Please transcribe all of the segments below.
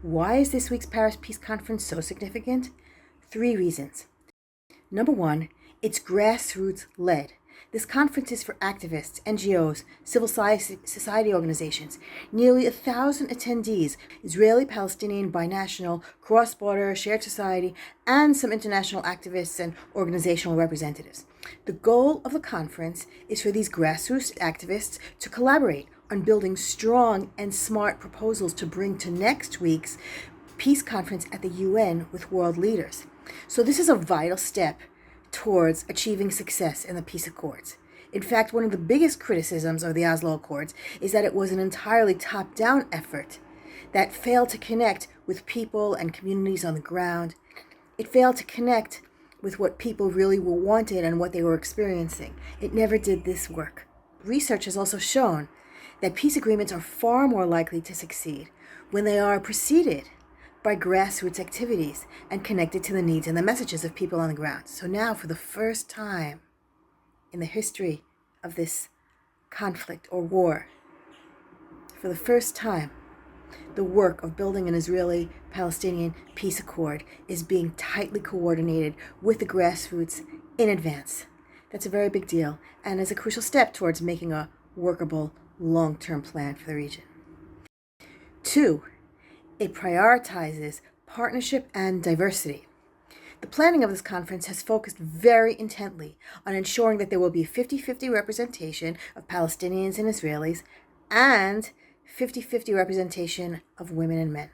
Why is this week's Paris Peace Conference so significant? 3 reasons. Number 1, it's grassroots led. This conference is for activists, NGOs, civil society organizations. Nearly 1,000 attendees, Israeli, Palestinian, binational, cross-border, shared society, and some international activists and organizational representatives. The goal of the conference is for these grassroots activists to collaborate on building strong and smart proposals to bring to next week's peace conference at the UN with world leaders. So this is a vital step towards achieving success in the peace accords. In fact, one of the biggest criticisms of the Oslo Accords is that it was an entirely top-down effort that failed to connect with people and communities on the ground. It failed to connect with what people really wanted and what they were experiencing. It never did this work. Research has also shown that peace agreements are far more likely to succeed when they are preceded by grassroots activities and connected to the needs and the messages of people on the ground. So now, for the first time in the history of this conflict or war, for the first time, the work of building an Israeli-Palestinian peace accord is being tightly coordinated with the grassroots in advance. That's a very big deal and is a crucial step towards making a workable long-term plan for the region. 2, it prioritizes partnership and diversity. The planning of this conference has focused very intently on ensuring that there will be 50-50 representation of Palestinians and Israelis and 50-50 representation of women and men.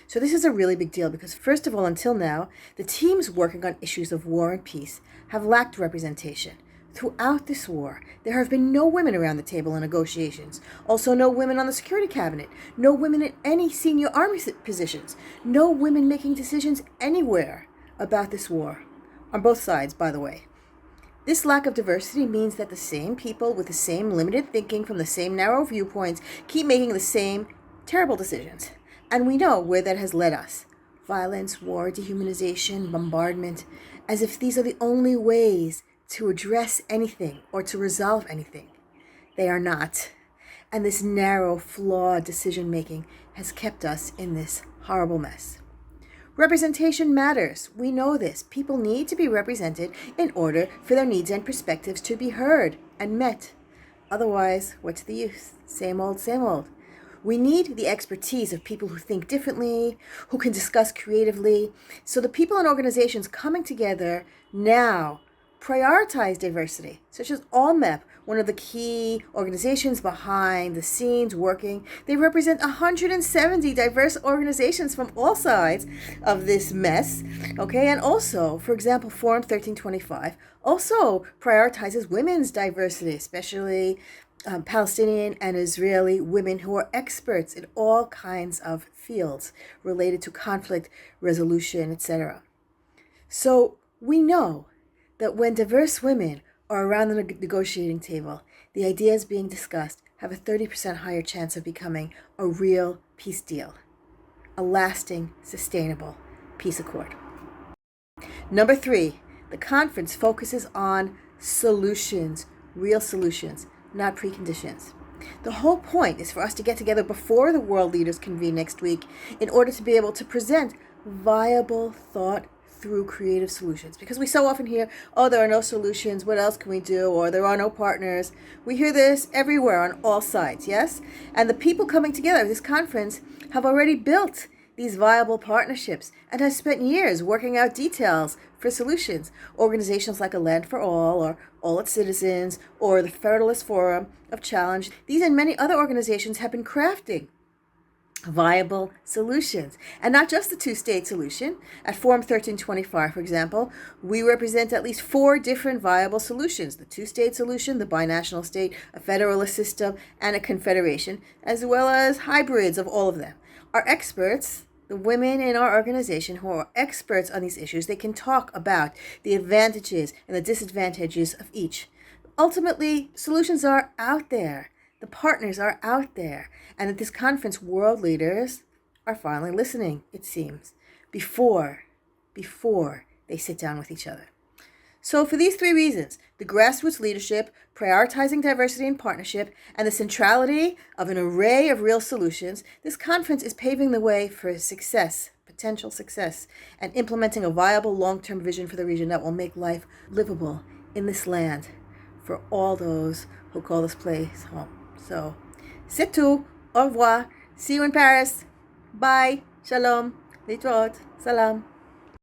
So this is a really big deal because, first of all, until now, the teams working on issues of war and peace have lacked representation. Throughout this war, there have been no women around the table in negotiations. Also, no women on the security cabinet. No women in any senior army positions. No women making decisions anywhere about this war. On both sides, by the way. This lack of diversity means that the same people with the same limited thinking from the same narrow viewpoints keep making the same terrible decisions. And we know where that has led us. Violence, war, dehumanization, bombardment, as if these are the only ways to address anything or to resolve anything. They are not. And this narrow, flawed decision-making has kept us in this horrible mess. Representation matters. We know this. People need to be represented in order for their needs and perspectives to be heard and met. Otherwise, what's the use? Same old, same old. We need the expertise of people who think differently, who can discuss creatively. So the people and organizations coming together now prioritize diversity, such as AllMep, one of the key organizations behind the scenes working. They represent 170 diverse organizations from all sides of this mess, okay? And also, for example, Forum 1325 also prioritizes women's diversity, especially Palestinian and Israeli women who are experts in all kinds of fields related to conflict resolution, etc. So we know that when diverse women are around the negotiating table, the ideas being discussed have a 30% higher chance of becoming a real peace deal, a lasting, sustainable peace accord. Number 3, the conference focuses on solutions, real solutions, not preconditions. The whole point is for us to get together before the world leaders convene next week in order to be able to present viable thought through creative solutions. Because we so often hear, oh, there are no solutions, what else can we do? Or there are no partners. We hear this everywhere on all sides, yes? And the people coming together at this conference have already built these viable partnerships and have spent years working out details for solutions. Organizations like A Land for All, or All Its Citizens, or the Federalist Forum of Challenge, these and many other organizations have been crafting viable solutions. And not just the two-state solution. At Forum 1325, for example, we represent at least 4 different viable solutions: the two-state solution, the binational state, a federalist system, and a confederation, as well as hybrids of all of them. Our experts, the women in our organization who are experts on these issues, they can talk about the advantages and the disadvantages of each. Ultimately, solutions are out there. The partners are out there. And at this conference, world leaders are finally listening, it seems, before they sit down with each other. So for these three reasons, the grassroots leadership, prioritizing diversity and partnership, and the centrality of an array of real solutions, this conference is paving the way for success, potential success, and implementing a viable long-term vision for the region that will make life livable in this land for all those who call this place home. So, c'est tout. Au revoir. See you in Paris. Bye. Shalom. Litrot. Salam.